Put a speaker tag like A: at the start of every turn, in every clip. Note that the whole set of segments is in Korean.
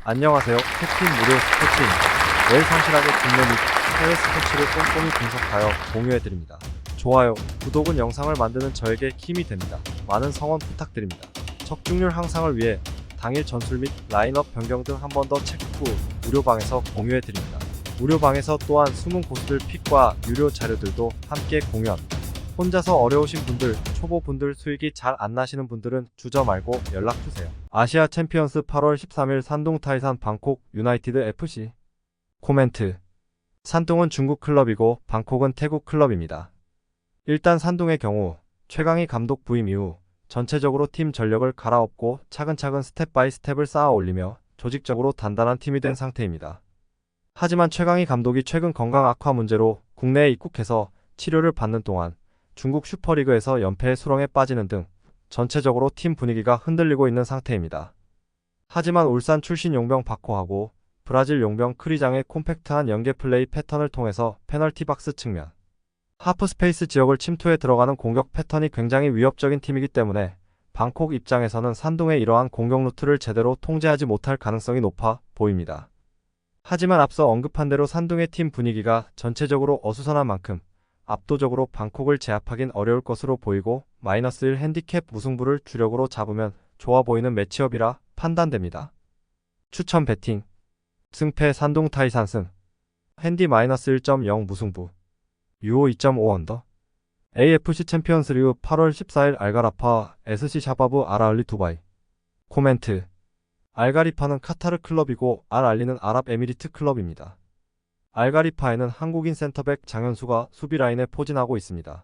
A: 안녕하세요. 캡틴 무료 스포츠입니다. 매일 성실하게 국내 및 해외 스포츠를 꼼꼼히 분석하여 공유해드립니다. 좋아요, 구독은 영상을 만드는 저에게 힘이 됩니다. 많은 성원 부탁드립니다. 적중률 향상을 위해 당일 전술 및 라인업 변경 등 한 번 더 체크 후 무료방에서 공유해드립니다. 무료방에서 또한 숨은 고수들 픽과 유료 자료들도 함께 공유합니다. 혼자서 어려우신 분들, 초보분들 수익이 잘 안 나시는 분들은 주저 말고 연락주세요. 아시아 챔피언스 8월 13일 산둥 타이산 방콕 유나이티드 FC. 코멘트. 산둥은 중국 클럽이고 방콕은 태국 클럽입니다. 일단 산둥의 경우 최강희 감독 부임 이후 전체적으로 팀 전력을 갈아엎고 차근차근 스텝 바이 스텝을 쌓아 올리며 조직적으로 단단한 팀이 된 상태입니다. 하지만 최강희 감독이 최근 건강 악화 문제로 국내에 입국해서 치료를 받는 동안 중국 슈퍼리그에서 연패의 수렁에 빠지는 등 전체적으로 팀 분위기가 흔들리고 있는 상태입니다. 하지만 울산 출신 용병 바코하고 브라질 용병 크리장의 콤팩트한 연계 플레이 패턴을 통해서 페널티 박스 측면, 하프 스페이스 지역을 침투해 들어가는 공격 패턴이 굉장히 위협적인 팀이기 때문에 방콕 입장에서는 산둥의 이러한 공격 루트를 제대로 통제하지 못할 가능성이 높아 보입니다. 하지만 앞서 언급한 대로 산둥의 팀 분위기가 전체적으로 어수선한 만큼 압도적으로 방콕을 제압하긴 어려울 것으로 보이고 -1 핸디캡 무승부를 주력으로 잡으면 좋아 보이는 매치업이라 판단됩니다. 추천 배팅. 승패 산둥 타이산 승. 핸디 -1.0 무승부. 유오 2.5 언더. AFC 챔피언스리그 8월 14일 알가라파 SC 샤바브 알아흘리 두바이. 코멘트. 알가리파는 카타르 클럽이고 알알리는 아랍에미리트 클럽입니다. 알가리파에는 한국인 센터백 장현수가 수비 라인에 포진하고 있습니다.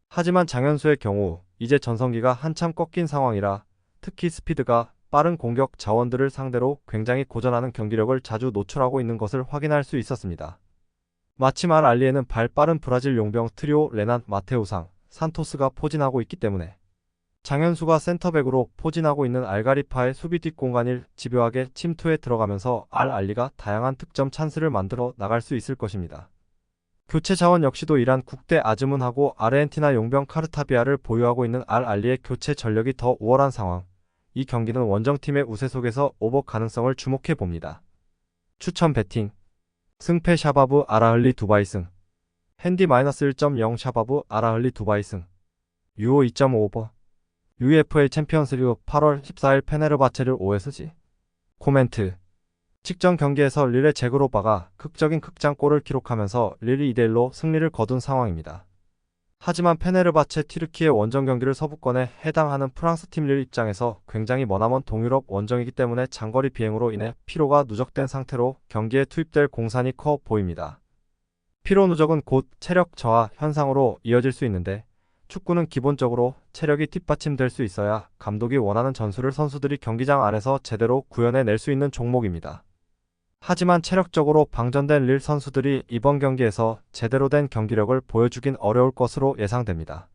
A: 하지만 장현수의 경우 이제 전성기가 한참 꺾인 상황이라 특히 스피드가 빠른 공격 자원들을 상대로 굉장히 고전하는 경기력을 자주 노출하고 있는 것을 확인할 수 있었습니다. 마침 알알리에는 발 빠른 브라질 용병 트리오 레난 마테우상 산토스가 포진하고 있기 때문에 장현수가 센터백으로 포진하고 있는 알가리파의 수비 뒷공간을 집요하게 침투해 들어가면서 알알리가 다양한 득점 찬스를 만들어 나갈 수 있을 것입니다. 교체 자원 역시도 이란 국대 아즈문하고 아르헨티나 용병 카르타비아를 보유하고 있는 알알리의 교체 전력이 더 우월한 상황. 이 경기는 원정팀의 우세 속에서 오버 가능성을 주목해 봅니다. 추천 배팅. 승패 샤바브 아라흘리 두바이 승. 핸디 -1.0 샤바브 아라흘리 두바이 승. 유오 2.5 오버. UEFA 챔피언스리그 8월 14일 페네르바체를 OSG. 코멘트. 직전 경기에서 릴의 제그로바가 극적인 극장골을 기록하면서 릴이 2대1로 승리를 거둔 상황입니다. 하지만 페네르바체 튀르키예 원정 경기를 서부권에 해당하는 프랑스 팀 릴 입장에서 굉장히 머나먼 동유럽 원정이기 때문에 장거리 비행으로 인해 피로가 누적된 상태로 경기에 투입될 공산이 커 보입니다. 피로 누적은 곧 체력 저하 현상으로 이어질 수 있는데 축구는 기본적으로 체력이 뒷받침될 수 있어야 감독이 원하는 전술을 선수들이 경기장 안에서 제대로 구현해낼 수 있는 종목입니다. 하지만 체력적으로 방전된 릴 선수들이 이번 경기에서 제대로 된 경기력을 보여주긴 어려울 것으로 예상됩니다.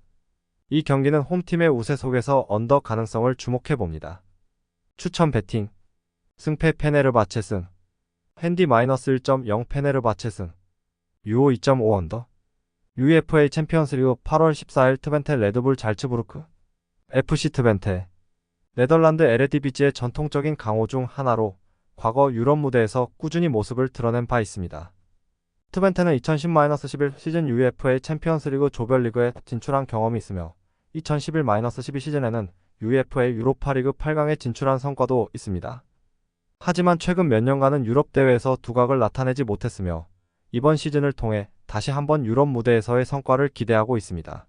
A: 이 경기는 홈팀의 우세 속에서 언더 가능성을 주목해봅니다. 추천 배팅. 승패 페네르바체 승. 핸디 -1.0 페네르바체 승. 유오 2.5 언더. UEFA 챔피언스리그 8월 14일 트벤테 레드불 잘츠부르크. FC 트벤테. 네덜란드 에레디비지의 전통적인 강호 중 하나로 과거 유럽 무대에서 꾸준히 모습을 드러낸 바 있습니다. 트벤테는 2010-11 시즌 UEFA 챔피언스리그 조별리그에 진출한 경험이 있으며 2011-12 시즌에는 UEFA 유로파리그 8강에 진출한 성과도 있습니다. 하지만 최근 몇 년간은 유럽 대회에서 두각을 나타내지 못했으며 이번 시즌을 통해 다시 한번 유럽 무대에서의 성과를 기대하고 있습니다.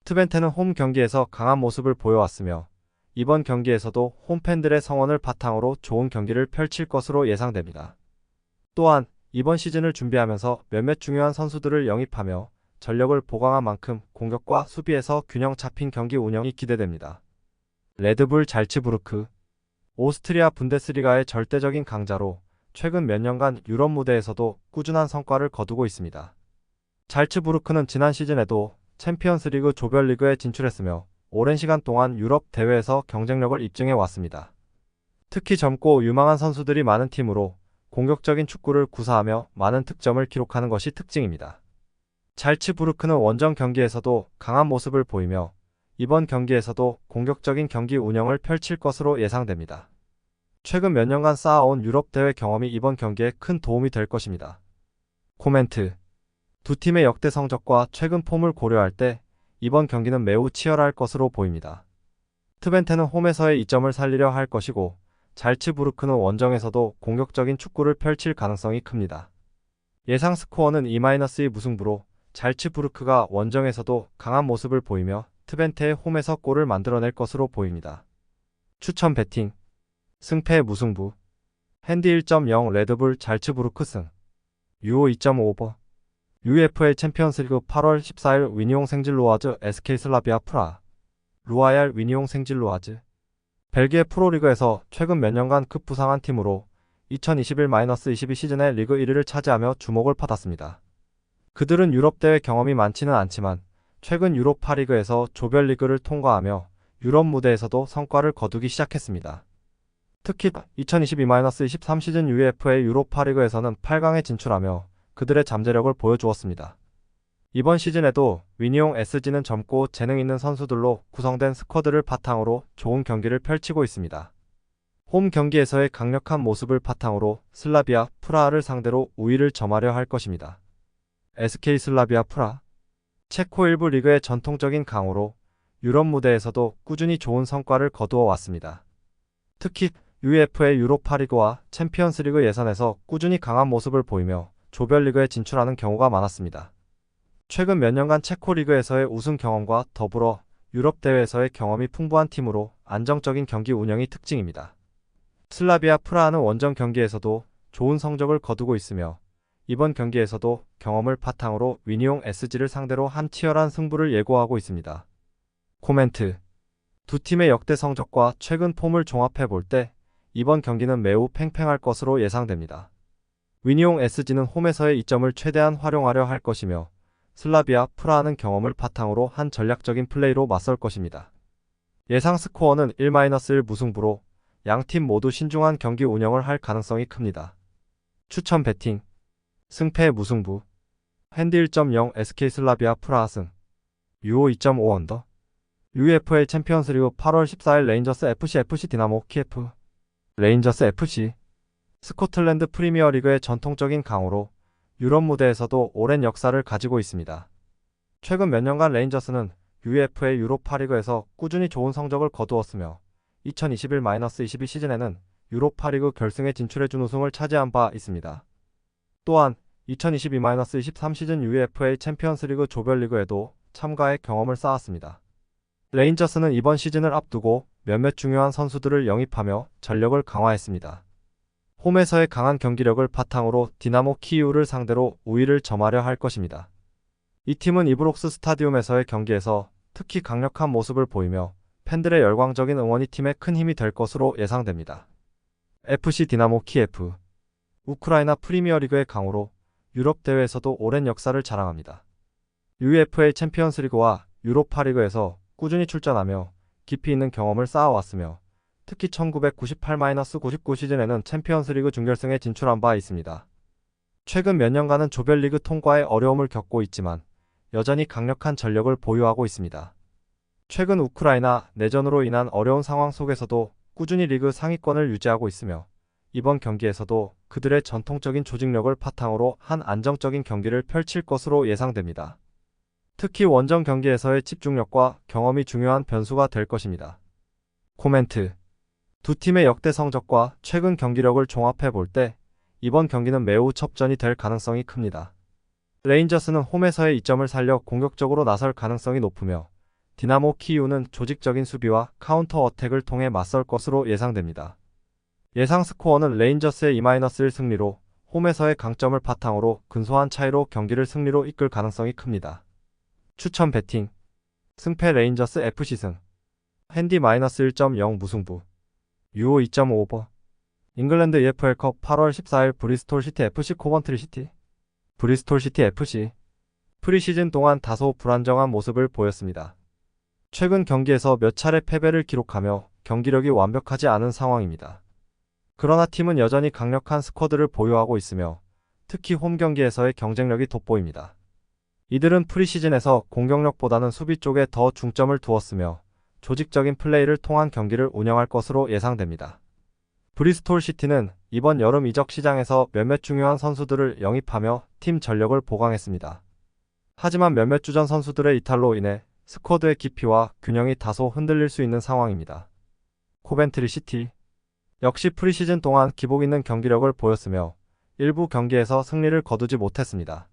A: 트벤테는 홈 경기에서 강한 모습을 보여왔으며 이번 경기에서도 홈팬들의 성원을 바탕으로 좋은 경기를 펼칠 것으로 예상됩니다. 또한 이번 시즌을 준비하면서 몇몇 중요한 선수들을 영입하며 전력을 보강한 만큼 공격과 수비에서 균형 잡힌 경기 운영이 기대됩니다. 레드불 잘츠부르크. 오스트리아 분데스리가의 절대적인 강자로 최근 몇 년간 유럽 무대에서도 꾸준한 성과를 거두고 있습니다. 잘츠부르크는 지난 시즌에도 챔피언스리그 조별리그에 진출했으며 오랜 시간 동안 유럽 대회에서 경쟁력을 입증해 왔습니다. 특히 젊고 유망한 선수들이 많은 팀으로 공격적인 축구를 구사하며 많은 득점을 기록하는 것이 특징입니다. 잘츠부르크는 원정 경기에서도 강한 모습을 보이며 이번 경기에서도 공격적인 경기 운영을 펼칠 것으로 예상됩니다. 최근 몇 년간 쌓아온 유럽 대회 경험이 이번 경기에 큰 도움이 될 것입니다. 코멘트. 두 팀의 역대 성적과 최근 폼을 고려할 때 이번 경기는 매우 치열할 것으로 보입니다. 트벤테는 홈에서의 이점을 살리려 할 것이고 잘츠부르크는 원정에서도 공격적인 축구를 펼칠 가능성이 큽니다. 예상 스코어는 2-2 무승부로 잘츠부르크가 원정에서도 강한 모습을 보이며 트벤테의 홈에서 골을 만들어낼 것으로 보입니다. 추천 배팅. 승패 무승부. 핸디 1.0 레드불 잘츠부르크 승. 유오 2.5버. UEFA 챔피언스리그 8월 14일 위니옹 생질로아즈 SK 슬라비아 프라. 루아얄 위니옹 생질로아즈. 벨기에 프로리그에서 최근 몇 년간 급부상한 팀으로 2021-22 시즌에 리그 1위를 차지하며 주목을 받았습니다. 그들은 유럽 대회 경험이 많지는 않지만 최근 유로파리그에서 조별리그를 통과하며 유럽 무대에서도 성과를 거두기 시작했습니다. 특히 2022-23 시즌 UEFA 유로파리그에서는 8강에 진출하며 그들의 잠재력을 보여주었습니다. 이번 시즌에도 위니옹 SG는 젊고 재능 있는 선수들로 구성된 스쿼드를 바탕으로 좋은 경기를 펼치고 있습니다. 홈 경기에서의 강력한 모습을 바탕으로 슬라비아 프라하를 상대로 우위를 점하려 할 것입니다. SK 슬라비아 프라. 체코 1부 리그의 전통적인 강호로 유럽 무대에서도 꾸준히 좋은 성과를 거두어 왔습니다. 특히 UEFA 유로파리그와 챔피언스리그 예선에서 꾸준히 강한 모습을 보이며 조별리그에 진출하는 경우가 많았습니다. 최근 몇 년간 체코 리그에서의 우승 경험과 더불어 유럽 대회에서의 경험이 풍부한 팀으로 안정적인 경기 운영이 특징입니다. 슬라비아 프라하는 원정 경기에서도 좋은 성적을 거두고 있으며 이번 경기에서도 경험을 바탕으로 위니옹 SG를 상대로 한 치열한 승부를 예고하고 있습니다. 코멘트. 두 팀의 역대 성적과 최근 폼을 종합해 볼 때 이번 경기는 매우 팽팽할 것으로 예상됩니다. 위니옹 SG는 홈에서의 이점을 최대한 활용하려 할 것이며 슬라비아 프라하는 경험을 바탕으로 한 전략적인 플레이로 맞설 것입니다. 예상 스코어는 1-1 무승부로 양팀 모두 신중한 경기 운영을 할 가능성이 큽니다. 추천 배팅. 승패 무승부. 핸디 1.0 SK 슬라비아 프라하 승. 유오 2.5 언더. UEFA 챔피언스리그 8월 14일 레인저스 FC 디나모 키예프. 레인저스 FC. 스코틀랜드 프리미어리그의 전통적인 강호로 유럽 무대에서도 오랜 역사를 가지고 있습니다. 최근 몇 년간 레인저스는 UEFA 유로파리그에서 꾸준히 좋은 성적을 거두었으며 2021-22 시즌에는 유로파리그 결승에 진출해준 우승을 차지한 바 있습니다. 또한 2022-23 시즌 UEFA 챔피언스리그 조별리그에도 참가해 경험을 쌓았습니다. 레인저스는 이번 시즌을 앞두고 몇몇 중요한 선수들을 영입하며 전력을 강화했습니다. 홈에서의 강한 경기력을 바탕으로 디나모 키이우를 상대로 우위를 점하려 할 것입니다. 이 팀은 이브록스 스타디움에서의 경기에서 특히 강력한 모습을 보이며 팬들의 열광적인 응원이 팀에 큰 힘이 될 것으로 예상됩니다. FC 디나모 키예프. 우크라이나 프리미어리그의 강호로 유럽 대회에서도 오랜 역사를 자랑합니다. UEFA 챔피언스리그와 유로파리그에서 꾸준히 출전하며 깊이 있는 경험을 쌓아왔으며 특히 1998-99 시즌에는 챔피언스리그 준결승에 진출한 바 있습니다. 최근 몇 년간은 조별리그 통과에 어려움을 겪고 있지만 여전히 강력한 전력을 보유하고 있습니다. 최근 우크라이나 내전으로 인한 어려운 상황 속에서도 꾸준히 리그 상위권을 유지하고 있으며 이번 경기에서도 그들의 전통적인 조직력을 바탕으로 한 안정적인 경기를 펼칠 것으로 예상됩니다. 특히 원정 경기에서의 집중력과 경험이 중요한 변수가 될 것입니다. 코멘트. 두 팀의 역대 성적과 최근 경기력을 종합해 볼 때 이번 경기는 매우 접전이 될 가능성이 큽니다. 레인저스는 홈에서의 이점을 살려 공격적으로 나설 가능성이 높으며 디나모 키이우는 조직적인 수비와 카운터 어택을 통해 맞설 것으로 예상됩니다. 예상 스코어는 레인저스의 2-1 승리로 홈에서의 강점을 바탕으로 근소한 차이로 경기를 승리로 이끌 가능성이 큽니다. 추천 배팅. 승패 레인저스 FC 승. 핸디 -1.0 무승부. 유오 2.5버. 잉글랜드 EFL컵 8월 14일 브리스톨 시티 FC 코번트리 시티. 브리스톨 시티 FC. 프리시즌 동안 다소 불안정한 모습을 보였습니다. 최근 경기에서 몇 차례 패배를 기록하며 경기력이 완벽하지 않은 상황입니다. 그러나 팀은 여전히 강력한 스쿼드를 보유하고 있으며 특히 홈 경기에서의 경쟁력이 돋보입니다. 이들은 프리시즌에서 공격력보다는 수비 쪽에 더 중점을 두었으며 조직적인 플레이를 통한 경기를 운영할 것으로 예상됩니다. 브리스톨 시티는 이번 여름 이적 시장에서 몇몇 중요한 선수들을 영입하며 팀 전력을 보강했습니다. 하지만 몇몇 주전 선수들의 이탈로 인해 스쿼드의 깊이와 균형이 다소 흔들릴 수 있는 상황입니다. 코벤트리 시티 역시 프리시즌 동안 기복 있는 경기력을 보였으며 일부 경기에서 승리를 거두지 못했습니다.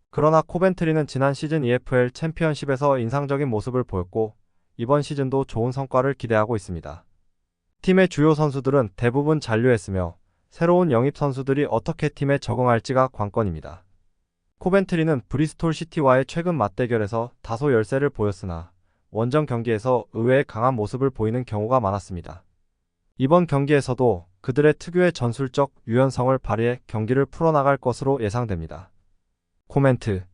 A: 그러나 코벤트리는 지난 시즌 EFL 챔피언십에서 인상적인 모습을 보였고 이번 시즌도 좋은 성과를 기대하고 있습니다. 팀의 주요 선수들은 대부분 잔류했으며 새로운 영입 선수들이 어떻게 팀에 적응할지가 관건입니다. 코벤트리는 브리스톨 시티와의 최근 맞대결에서 다소 열세를 보였으나 원정 경기에서 의외의 강한 모습을 보이는 경우가 많았습니다. 이번 경기에서도 그들의 특유의 전술적 유연성을 발휘해 경기를 풀어나갈 것으로 예상됩니다. 코멘트.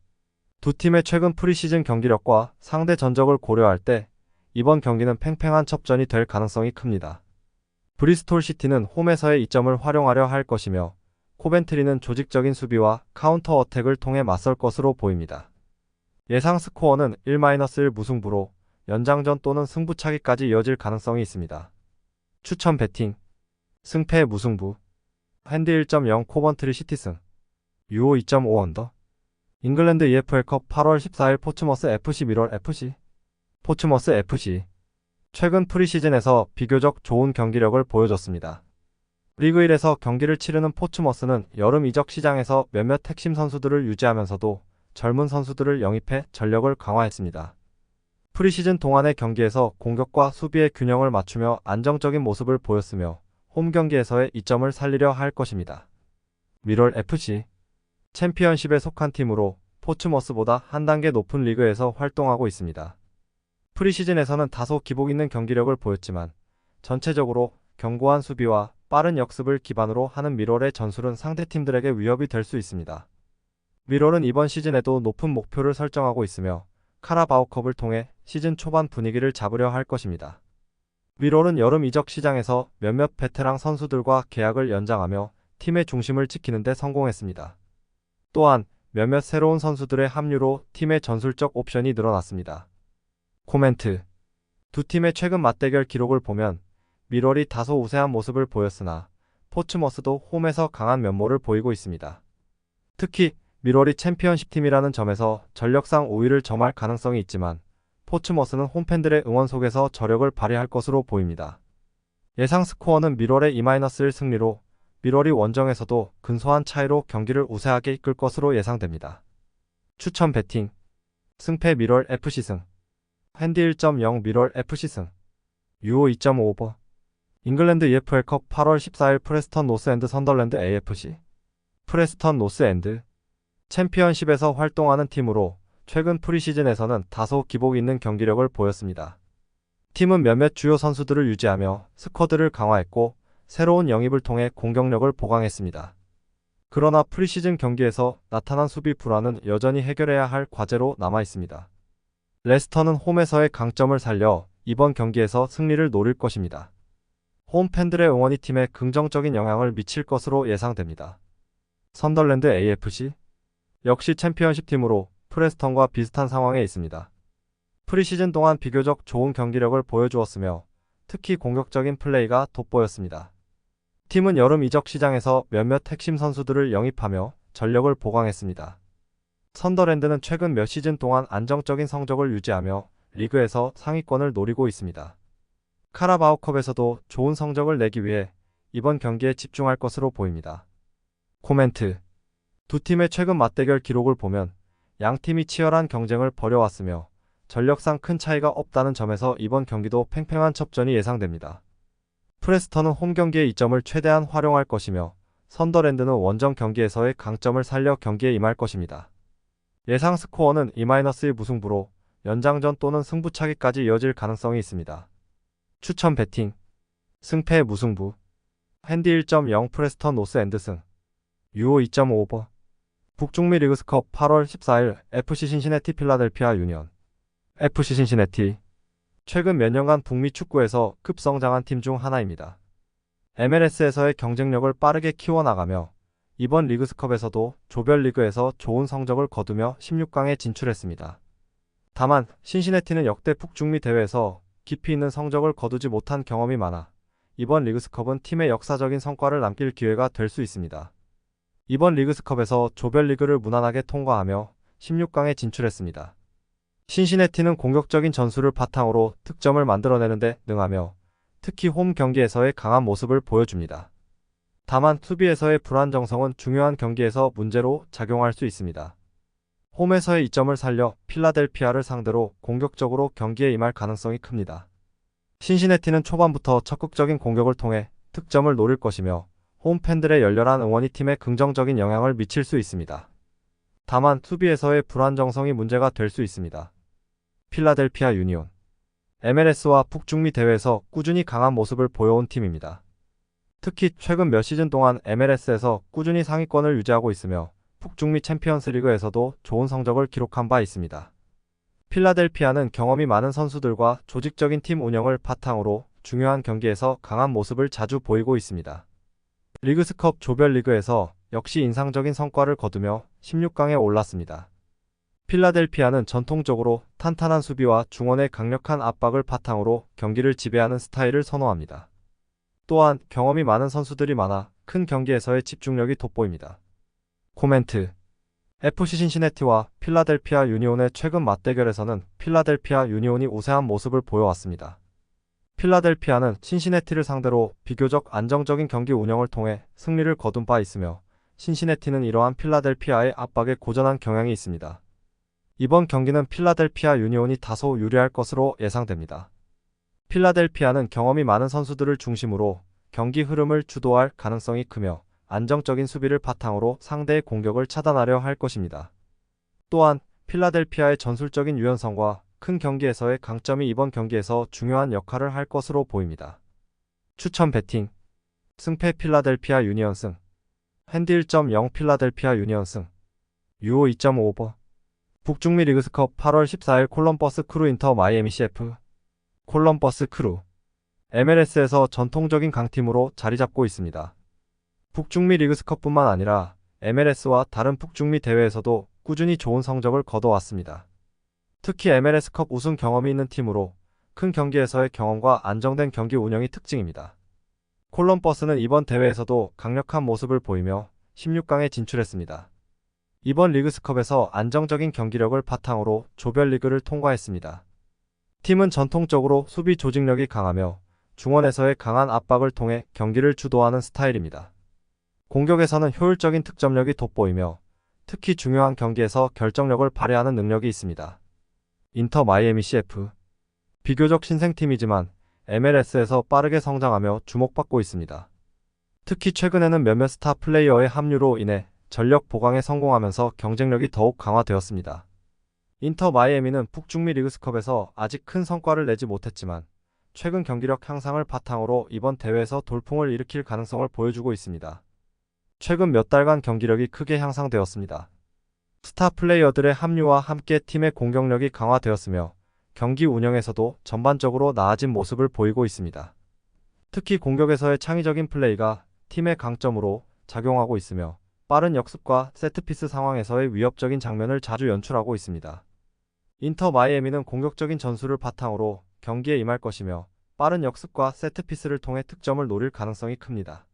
A: 두 팀의 최근 프리시즌 경기력과 상대 전적을 고려할 때 이번 경기는 팽팽한 첩전이 될 가능성이 큽니다. 브리스톨 시티는 홈에서의 이점을 활용하려 할 것이며 코벤트리는 조직적인 수비와 카운터 어택을 통해 맞설 것으로 보입니다. 예상 스코어는 1-1 무승부로 연장전 또는 승부차기까지 이어질 가능성이 있습니다. 추천 배팅. 승패 무승부. 핸디 1.0 코벤트리 시티승. 유오 2.5 언더. 잉글랜드 EFL컵 8월 14일 포츠머스 FC 미럴 FC. 포츠머스 FC. 최근 프리시즌에서 비교적 좋은 경기력을 보여줬습니다. 리그 1에서 경기를 치르는 포츠머스는 여름 이적 시장에서 몇몇 핵심 선수들을 유지하면서도 젊은 선수들을 영입해 전력을 강화했습니다. 프리시즌 동안의 경기에서 공격과 수비의 균형을 맞추며 안정적인 모습을 보였으며 홈 경기에서의 이점을 살리려 할 것입니다. 미럴 FC. 챔피언십에 속한 팀으로 포츠머스보다 한 단계 높은 리그에서 활동하고 있습니다. 프리시즌에서는 다소 기복 있는 경기력을 보였지만 전체적으로 견고한 수비와 빠른 역습을 기반으로 하는 미럴의 전술은 상대팀들에게 위협이 될 수 있습니다. 미럴은 이번 시즌에도 높은 목표를 설정하고 있으며 카라바오컵을 통해 시즌 초반 분위기를 잡으려 할 것입니다. 미럴은 여름 이적 시장에서 몇몇 베테랑 선수들과 계약을 연장하며 팀의 중심을 지키는 데 성공했습니다. 또한 몇몇 새로운 선수들의 합류로 팀의 전술적 옵션이 늘어났습니다. 코멘트. 두 팀의 최근 맞대결 기록을 보면 미럴이 다소 우세한 모습을 보였으나 포츠머스도 홈에서 강한 면모를 보이고 있습니다. 특히 미럴이 챔피언십 팀이라는 점에서 전력상 우위를 점할 가능성이 있지만 포츠머스는 홈팬들의 응원 속에서 저력을 발휘할 것으로 보입니다. 예상 스코어는 미럴의 2-1 승리로 미럴이 원정에서도 근소한 차이로 경기를 우세하게 이끌 것으로 예상됩니다. 추천 배팅. 승패 미럴 FC승. 핸디 1.0 미럴 FC승. 유오 2.5 오버. 잉글랜드 EFL컵 8월 14일 프레스턴 노스엔드 선덜랜드 AFC. 프레스턴 노스엔드. 챔피언십에서 활동하는 팀으로 최근 프리시즌에서는 다소 기복 있는 경기력을 보였습니다. 팀은 몇몇 주요 선수들을 유지하며 스쿼드를 강화했고 새로운 영입을 통해 공격력을 보강했습니다. 그러나 프리시즌 경기에서 나타난 수비 불안은 여전히 해결해야 할 과제로 남아 있습니다. 레스터는 홈에서의 강점을 살려 이번 경기에서 승리를 노릴 것입니다. 홈 팬들의 응원이 팀에 긍정적인 영향을 미칠 것으로 예상됩니다. 선덜랜드 AFC. 역시 챔피언십 팀으로 프레스턴과 비슷한 상황에 있습니다. 프리시즌 동안 비교적 좋은 경기력을 보여주었으며 특히 공격적인 플레이가 돋보였습니다. 팀은 여름 이적 시장에서 몇몇 핵심 선수들을 영입하며 전력을 보강했습니다. 선더랜드는 최근 몇 시즌 동안 안정적인 성적을 유지하며 리그에서 상위권을 노리고 있습니다. 카라바오컵에서도 좋은 성적을 내기 위해 이번 경기에 집중할 것으로 보입니다. 코멘트. 두 팀의 최근 맞대결 기록을 보면 양 팀이 치열한 경쟁을 벌여왔으며 전력상 큰 차이가 없다는 점에서 이번 경기도 팽팽한 첩전이 예상됩니다. 프레스턴은 홈 경기의 이점을 최대한 활용할 것이며 선더랜드는 원정 경기에서의 강점을 살려 경기에 임할 것입니다. 예상 스코어는 2-1 무승부로 연장전 또는 승부차기까지 이어질 가능성이 있습니다. 추천 배팅. 승패 무승부. 핸디 1.0 프레스턴 노스엔드승. 유오 2.5 오버. 북중미 리그스컵 8월 14일 FC 신시내티 필라델피아 유니언. FC 신시내티. 최근 몇 년간 북미 축구에서 급성장한 팀 중 하나입니다. MLS에서의 경쟁력을 빠르게 키워나가며 이번 리그스컵에서도 조별리그에서 좋은 성적을 거두며 16강에 진출했습니다. 다만 신시내티는 역대 북중미 대회에서 깊이 있는 성적을 거두지 못한 경험이 많아 이번 리그스컵은 팀의 역사적인 성과를 남길 기회가 될 수 있습니다. 이번 리그스컵에서 조별리그를 무난하게 통과하며 16강에 진출했습니다. 신시내티는 공격적인 전술을 바탕으로 득점을 만들어내는데 능하며 특히 홈 경기에서의 강한 모습을 보여줍니다. 다만 수비에서의 불안정성은 중요한 경기에서 문제로 작용할 수 있습니다. 홈에서의 이점을 살려 필라델피아를 상대로 공격적으로 경기에 임할 가능성이 큽니다. 신시내티는 초반부터 적극적인 공격을 통해 득점을 노릴 것이며 홈 팬들의 열렬한 응원이 팀에 긍정적인 영향을 미칠 수 있습니다. 다만 수비에서의 불안정성이 문제가 될 수 있습니다. 필라델피아 유니온 MLS와 북중미 대회에서 꾸준히 강한 모습을 보여온 팀입니다. 특히 최근 몇 시즌 동안 MLS에서 꾸준히 상위권을 유지하고 있으며 북중미 챔피언스 리그에서도 좋은 성적을 기록한 바 있습니다. 필라델피아는 경험이 많은 선수들과 조직적인 팀 운영을 바탕으로 중요한 경기에서 강한 모습을 자주 보이고 있습니다. 리그스컵 조별리그에서 역시 인상적인 성과를 거두며 16강에 올랐습니다. 필라델피아는 전통적으로 탄탄한 수비와 중원의 강력한 압박을 바탕으로 경기를 지배하는 스타일을 선호합니다. 또한 경험이 많은 선수들이 많아 큰 경기에서의 집중력이 돋보입니다. 코멘트 FC 신시내티와 필라델피아 유니온의 최근 맞대결에서는 필라델피아 유니온이 우세한 모습을 보여왔습니다. 필라델피아는 신시내티를 상대로 비교적 안정적인 경기 운영을 통해 승리를 거둔 바 있으며 신시내티는 이러한 필라델피아의 압박에 고전한 경향이 있습니다. 이번 경기는 필라델피아 유니온이 다소 유리할 것으로 예상됩니다. 필라델피아는 경험이 많은 선수들을 중심으로 경기 흐름을 주도할 가능성이 크며 안정적인 수비를 바탕으로 상대의 공격을 차단하려 할 것입니다. 또한 필라델피아의 전술적인 유연성과 큰 경기에서의 강점이 이번 경기에서 중요한 역할을 할 것으로 보입니다. 추천 배팅 승패 필라델피아 유니온 승 핸디 1.0 필라델피아 유니온 승 유오 2.5버 북중미 리그스컵 8월 14일 콜럼버스 크루 인터 마이애미 CF 콜럼버스 크루 MLS에서 전통적인 강팀으로 자리 잡고 있습니다. 북중미 리그스컵뿐만 아니라 MLS와 다른 북중미 대회에서도 꾸준히 좋은 성적을 거둬왔습니다. 특히 MLS컵 우승 경험이 있는 팀으로 큰 경기에서의 경험과 안정된 경기 운영이 특징입니다. 콜럼버스는 이번 대회에서도 강력한 모습을 보이며 16강에 진출했습니다. 이번 리그스컵에서 안정적인 경기력을 바탕으로 조별리그를 통과했습니다. 팀은 전통적으로 수비 조직력이 강하며 중원에서의 강한 압박을 통해 경기를 주도하는 스타일입니다. 공격에서는 효율적인 득점력이 돋보이며 특히 중요한 경기에서 결정력을 발휘하는 능력이 있습니다. 인터 마이애미 CF 비교적 신생팀이지만 MLS에서 빠르게 성장하며 주목받고 있습니다. 특히 최근에는 몇몇 스타 플레이어의 합류로 인해 전력 보강에 성공하면서 경쟁력이 더욱 강화되었습니다. 인터 마이애미는 북중미 리그스컵에서 아직 큰 성과를 내지 못했지만 최근 경기력 향상을 바탕으로 이번 대회에서 돌풍을 일으킬 가능성을 보여주고 있습니다. 최근 몇 달간 경기력이 크게 향상되었습니다. 스타 플레이어들의 합류와 함께 팀의 공격력이 강화되었으며 경기 운영에서도 전반적으로 나아진 모습을 보이고 있습니다. 특히 공격에서의 창의적인 플레이가 팀의 강점으로 작용하고 있으며 빠른 역습과 세트피스 상황에서의 위협적인 장면을 자주 연출하고 있습니다. 인터 마이애미는 공격적인 전술을 바탕으로 경기에 임할 것이며 빠른 역습과 세트피스를 통해 득점을 노릴 가능성이 큽니다.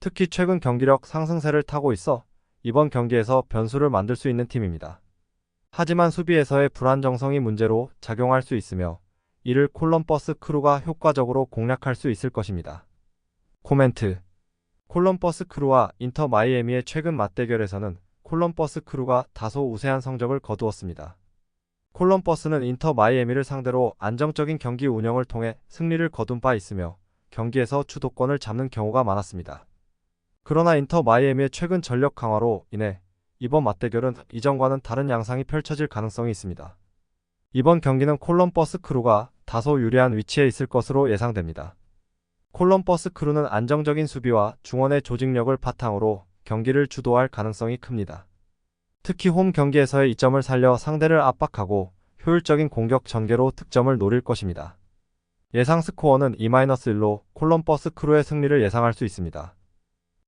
A: 특히 최근 경기력 상승세를 타고 있어 이번 경기에서 변수를 만들 수 있는 팀입니다. 하지만 수비에서의 불안정성이 문제로 작용할 수 있으며 이를 콜럼버스 크루가 효과적으로 공략할 수 있을 것입니다. 코멘트 콜럼버스 크루와 인터 마이애미의 최근 맞대결에서는 콜럼버스 크루가 다소 우세한 성적을 거두었습니다. 콜럼버스는 인터 마이애미를 상대로 안정적인 경기 운영을 통해 승리를 거둔 바 있으며 경기에서 주도권을 잡는 경우가 많았습니다. 그러나 인터 마이애미의 최근 전력 강화로 인해 이번 맞대결은 이전과는 다른 양상이 펼쳐질 가능성이 있습니다. 이번 경기는 콜럼버스 크루가 다소 유리한 위치에 있을 것으로 예상됩니다. 콜럼버스 크루는 안정적인 수비와 중원의 조직력을 바탕으로 경기를 주도할 가능성이 큽니다. 특히 홈 경기에서의 이점을 살려 상대를 압박하고 효율적인 공격 전개로 득점을 노릴 것입니다. 예상 스코어는 2-1로 콜럼버스 크루의 승리를 예상할 수 있습니다.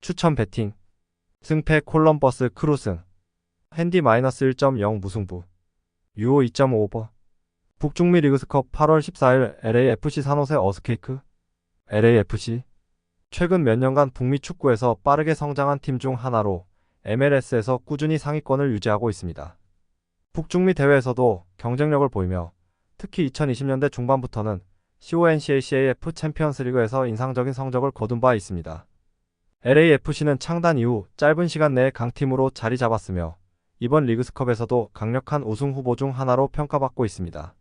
A: 추천 배팅 승패 콜럼버스 크루 승 핸디 -1.0 무승부 유오 2.5버 북중미 리그스컵 8월 14일 LAFC 산호세 어스케이크 LAFC. 최근 몇 년간 북미 축구에서 빠르게 성장한 팀 중 하나로 MLS에서 꾸준히 상위권을 유지하고 있습니다. 북중미 대회에서도 경쟁력을 보이며 특히 2020년대 중반부터는 CONCACAF 챔피언스 리그에서 인상적인 성적을 거둔 바 있습니다. LAFC는 창단 이후 짧은 시간 내에 강팀으로 자리 잡았으며 이번 리그스컵에서도 강력한 우승 후보 중 하나로 평가받고 있습니다.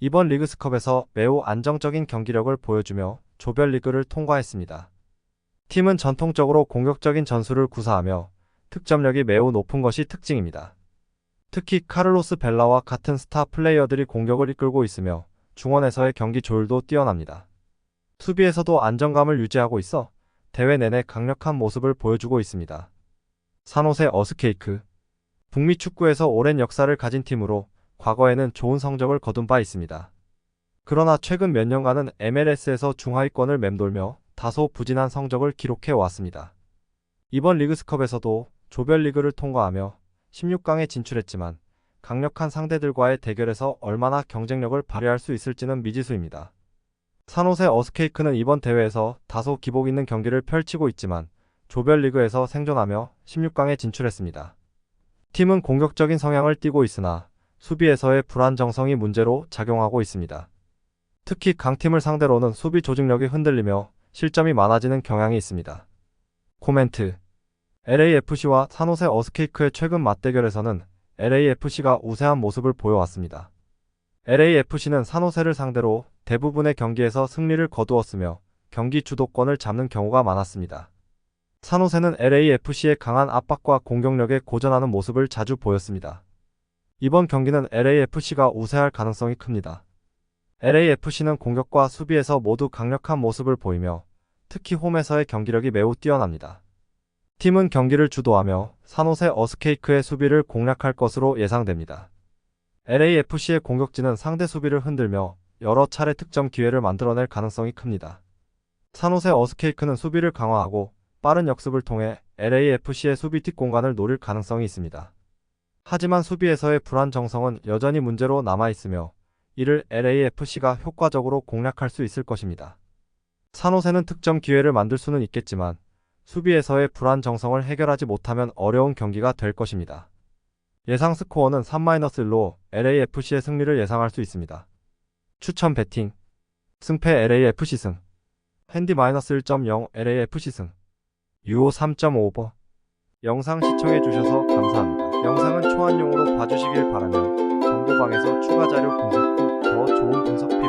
A: 이번 리그스컵에서 매우 안정적인 경기력을 보여주며 조별리그를 통과했습니다. 팀은 전통적으로 공격적인 전술을 구사하며 득점력이 매우 높은 것이 특징입니다. 특히 카를로스 벨라와 같은 스타 플레이어들이 공격을 이끌고 있으며 중원에서의 경기 조율도 뛰어납니다. 수비에서도 안정감을 유지하고 있어 대회 내내 강력한 모습을 보여주고 있습니다. 산호세 어스케이크. 북미 축구에서 오랜 역사를 가진 팀으로 과거에는 좋은 성적을 거둔 바 있습니다. 그러나 최근 몇 년간은 MLS에서 중하위권을 맴돌며 다소 부진한 성적을 기록해 왔습니다. 이번 리그스컵에서도 조별리그를 통과하며 16강에 진출했지만 강력한 상대들과의 대결에서 얼마나 경쟁력을 발휘할 수 있을지는 미지수입니다. 산호세 어스케이크는 이번 대회에서 다소 기복 있는 경기를 펼치고 있지만 조별리그에서 생존하며 16강에 진출했습니다. 팀은 공격적인 성향을 띠고 있으나 수비에서의 불안정성이 문제로 작용하고 있습니다. 특히 강팀을 상대로는 수비 조직력이 흔들리며 실점이 많아지는 경향이 있습니다. 코멘트. LAFC와 산호세 어스케이크의 최근 맞대결에서는 LAFC가 우세한 모습을 보여왔습니다. LAFC는 산호세를 상대로 대부분의 경기에서 승리를 거두었으며 경기 주도권을 잡는 경우가 많았습니다. 산호세는 LAFC의 강한 압박과 공격력에 고전하는 모습을 자주 보였습니다. 이번 경기는 LAFC가 우세할 가능성이 큽니다. LAFC는 공격과 수비에서 모두 강력한 모습을 보이며 특히 홈에서의 경기력이 매우 뛰어납니다. 팀은 경기를 주도하며 산호세 어스케이크의 수비를 공략할 것으로 예상됩니다. LAFC의 공격진은 상대 수비를 흔들며 여러 차례 득점 기회를 만들어낼 가능성이 큽니다. 산호세 어스케이크는 수비를 강화하고 빠른 역습을 통해 LAFC의 수비 뒷공간을 노릴 가능성이 있습니다. 하지만 수비에서의 불안정성은 여전히 문제로 남아있으며 이를 LAFC가 효과적으로 공략할 수 있을 것입니다. 산호세는 득점 기회를 만들 수는 있겠지만 수비에서의 불안정성을 해결하지 못하면 어려운 경기가 될 것입니다. 예상 스코어는 3-1로 LAFC의 승리를 예상할 수 있습니다. 추천 배팅. 승패 LAFC 승. 핸디 -1.0 LAFC 승. 유오 3.5버. 영상 시청해주셔서 감사합니다. 영상은 초안용으로 봐주시길 바라며 정보방에서 추가 자료 분석 후 더 좋은 분석